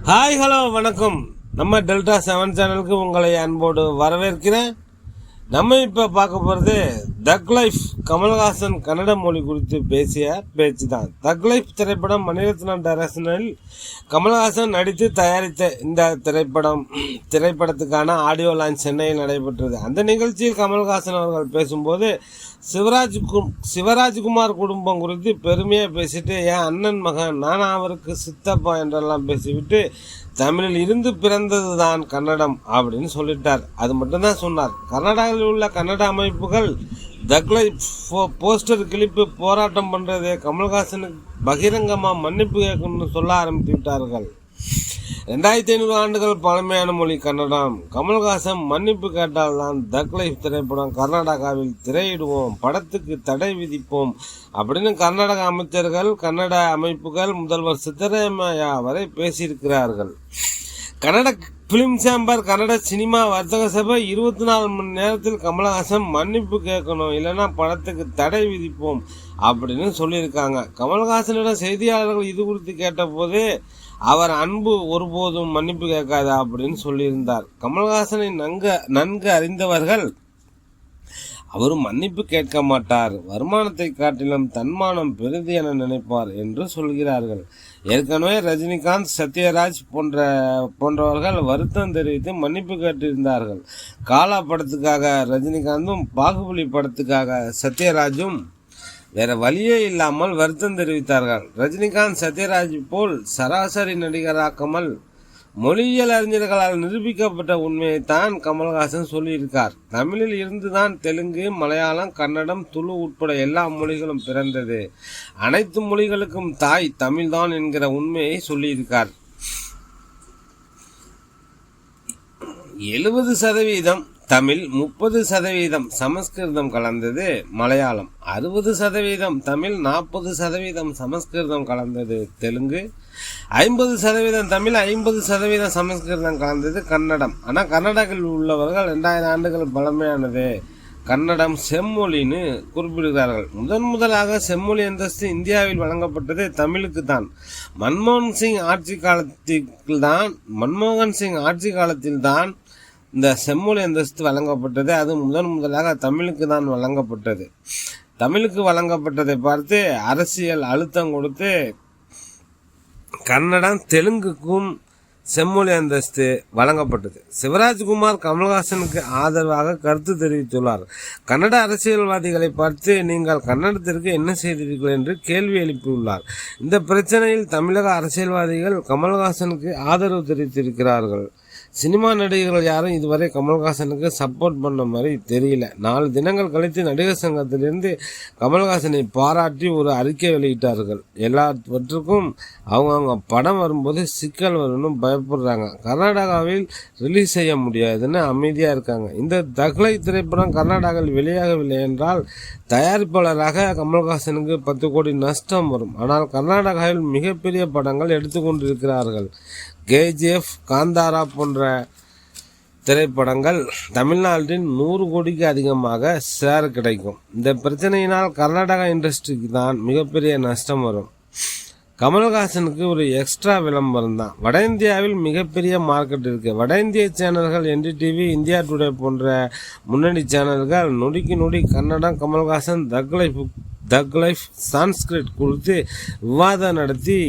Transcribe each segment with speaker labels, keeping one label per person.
Speaker 1: Hi hello வணக்கம். நம்ம delta 7 சேனலுக்கு உங்களை அன்போடு வரவேற்கிறேன். நம்ம இப்போ பார்க்க போகிறது தக் லைஃப். கமல்ஹாசன் கன்னட மொழி குறித்து பேசிய பேச்சு தான். தக் லைஃப் திரைப்படம் மணிரத்னம் டைரக்ஷனில் கமல்ஹாசன் நடித்து தயாரித்த இந்த திரைப்படத்துக்கான ஆடியோ லான்ச் சென்னையில் நடைபெற்றது. அந்த நிகழ்ச்சியில் கமல்ஹாசன் அவர்கள் பேசும்போது சிவராஜ்குமார் குடும்பம் குறித்து பெருமையாக பேசிட்டு, என் அண்ணன் மகன், நான் அவருக்கு சித்தப்பா என்றெல்லாம் பேசிவிட்டு, தமிழில் இருந்து பிறந்தது தான் கன்னடம் அப்படின்னு சொல்லிட்டார். அது மட்டும்தான் சொன்னார். கர்நாடகாவில் உள்ள கன்னட அமைப்புகள் தக் லைஃப் போஸ்டர் கிளிப்பு போராட்டம் பண்ணுறது கமல்ஹாசனுக்கு பகிரங்கமாக மன்னிப்பு கேட்கணும்னு சொல்ல ஆரம்பித்து விட்டார்கள். 2500 ஆண்டுகள் பழமையான மொழி கன்னடம். கமல்ஹாசன் மன்னிப்பு கேட்டால் தான் தக் லைஃப் திரைப்படம் கர்நாடகாவில் திரையிடுவோம், படத்துக்கு தடை விதிப்போம் அப்படின்னு கர்நாடக அமைச்சர்கள், கன்னட அமைப்புகள், முதல்வர் சித்தராமையா வரை பேசியிருக்கிறார்கள். Kannada film chamber, Kannada cinema வர்த்தக சபை 24 மணி நேரத்தில் கமல்ஹாசன் மன்னிப்பு கேட்கணும், இல்லைன்னா படத்துக்கு தடை விதிப்போம் அப்படின்னு சொல்லியிருக்காங்க. கமல்ஹாசனிடம் செய்தியாளர்கள் இது குறித்து கேட்டபோது அவர் அன்பு ஒருபோதும் மன்னிப்பு கேட்காதா அப்படின்னு சொல்லியிருந்தார். கமல்ஹாசனை நன்கு அறிந்தவர்கள் அவர் மன்னிப்பு கேட்க மாட்டார், வருமானத்தை காட்டிலும் தன்மானம் பெரிது என நினைப்பார் என்று சொல்கிறார்கள். ஏற்கனவே ரஜினிகாந்த், சத்யராஜ் போன்றவர்கள் வருத்தம் தெரிவித்து மன்னிப்பு கேட்டிருந்தார்கள். காலா படத்துக்காக ரஜினிகாந்தும், பாகுபலி படத்துக்காக சத்யராஜும் வேற வழியே இல்லாமல் வருத்தம் தெரிவித்தார்கள். ரஜினிகாந்த், சத்யராஜ் போல் சராசரி நடிகராக்காமல் மொழியியல் அறிஞர்களால் நிரூபிக்கப்பட்ட உண்மையை தான் கமல்ஹாசன் சொல்லியிருக்கார். தமிழில் இருந்துதான் தெலுங்கு, மலையாளம், கன்னடம், துளு உட்பட எல்லா மொழிகளும் பிறந்தது. அனைத்து மொழிகளுக்கும் தாய் தமிழ்தான் என்கிற உண்மையை சொல்லியிருக்கார். 70% தமிழ், 30% சமஸ்கிருதம் கலந்தது மலையாளம், 60% தமிழ், 40% சமஸ்கிருதம் கலந்தது தெலுங்கு, 50% தமிழ், 50% சமஸ்கிருதம் கலந்தது கன்னடம். ஆனால் கர்நாடகாவில் உள்ளவர்கள் 2000 ஆண்டுகள் பழமையானது கன்னடம் செம்மொழின்னு குறிப்பிடுகிறார்கள். முதலாக செம்மொழி அந்தஸ்து இந்தியாவில் வழங்கப்பட்டது தமிழுக்கு தான். மன்மோகன் சிங் ஆட்சி காலத்தில்தான் இந்த செம்மொழி அந்தஸ்து வழங்கப்பட்டது. அது முதலாக தமிழுக்கு தான் வழங்கப்பட்டது. தமிழுக்கு வழங்கப்பட்டதை பார்த்து அரசியல் அழுத்தம் கொடுத்து கன்னடம், தெலுங்குக்கும் செம்மொழி அந்தஸ்து வழங்கப்பட்டது. சிவராஜ்குமார் கமல்ஹாசனுக்கு ஆதரவாக கருத்து தெரிவித்துள்ளார். கன்னட அரசியல்வாதிகளை பார்த்து நீங்கள் கன்னடத்திற்கு என்ன செய்தீர்கள் என்று கேள்வி எழுப்பியுள்ளார். இந்த பிரச்சனையில் தமிழக அரசியல்வாதிகள் கமல்ஹாசனுக்கு ஆதரவு தெரிவித்திருக்கிறார்கள். சினிமா நடிகர்கள் யாரும் இதுவரை கமல்ஹாசனுக்கு சப்போர்ட் பண்ண மாதிரி தெரியல. 4 தினங்கள் கழித்து நடிகர் சங்கத்திலிருந்து கமல்ஹாசனை பாராட்டி ஒரு அறிக்கை வெளியிட்டார்கள். எல்லாவற்றுக்கும் அவங்க படம் வரும்போது சிக்கல் வரும்னு பயப்படுறாங்க. கர்நாடகாவில் ரிலீஸ் செய்ய முடியாதுன்னு அமைதியாக இருக்காங்க. இந்த தக் லைஃப் திரைப்படம் கர்நாடகாவில் வெளியாகவில்லை என்றால் தயாரிப்பாளராக கமல்ஹாசனுக்கு 10 கோடி நஷ்டம் வரும். ஆனால் கர்நாடகாவில் மிகப்பெரிய படங்கள் எடுத்துக்கொண்டிருக்கிறார்கள். கேஜிஎஃப், காந்தாரா போன்ற திரைப்படங்கள் தமிழ்நாட்டில் 100 கோடிக்கு அதிகமாக ஷேர் கிடைக்கும். இந்த பிரச்சனையினால் கர்நாடகா இண்டஸ்ட்ரிக்கு தான் மிகப்பெரிய நஷ்டம் வரும். கமல்ஹாசனுக்கு ஒரு எக்ஸ்ட்ரா விளம்பரம் தான். வட இந்தியாவில் மிகப்பெரிய மார்க்கெட் இருக்குது. வட இந்திய சேனல்கள் NDTV, இந்தியா டுடே போன்ற முன்னணி சேனல்கள் நொடிக்கு நொடி கன்னடம், கமல்ஹாசன், தக் லைஃப் சான்ஸ்கிரிட் குறித்து விவாதம் நடத்தி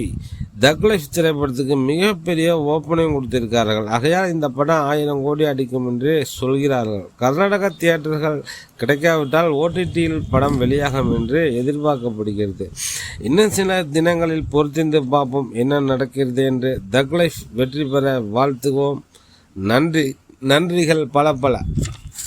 Speaker 1: தக் லைஃப் திரைப்படத்துக்கு மிகப்பெரிய ஓப்பனிங் கொடுத்திருக்கிறார்கள். ஆகையால் இந்த படம் 1000 கோடி அடிக்கும் என்று சொல்கிறார்கள். கர்நாடக தியேட்டர்கள் கிடைக்காவிட்டால் OTTயில் படம் வெளியாகும் என்று எதிர்பார்க்கப்படுகிறது. இன்னும் சில தினங்களில் பொறுத்திருந்து பார்ப்போம் என்ன நடக்கிறது என்று. தக் லைஃப் வெற்றி பெற வாழ்த்துவோம். நன்றிகள் பல.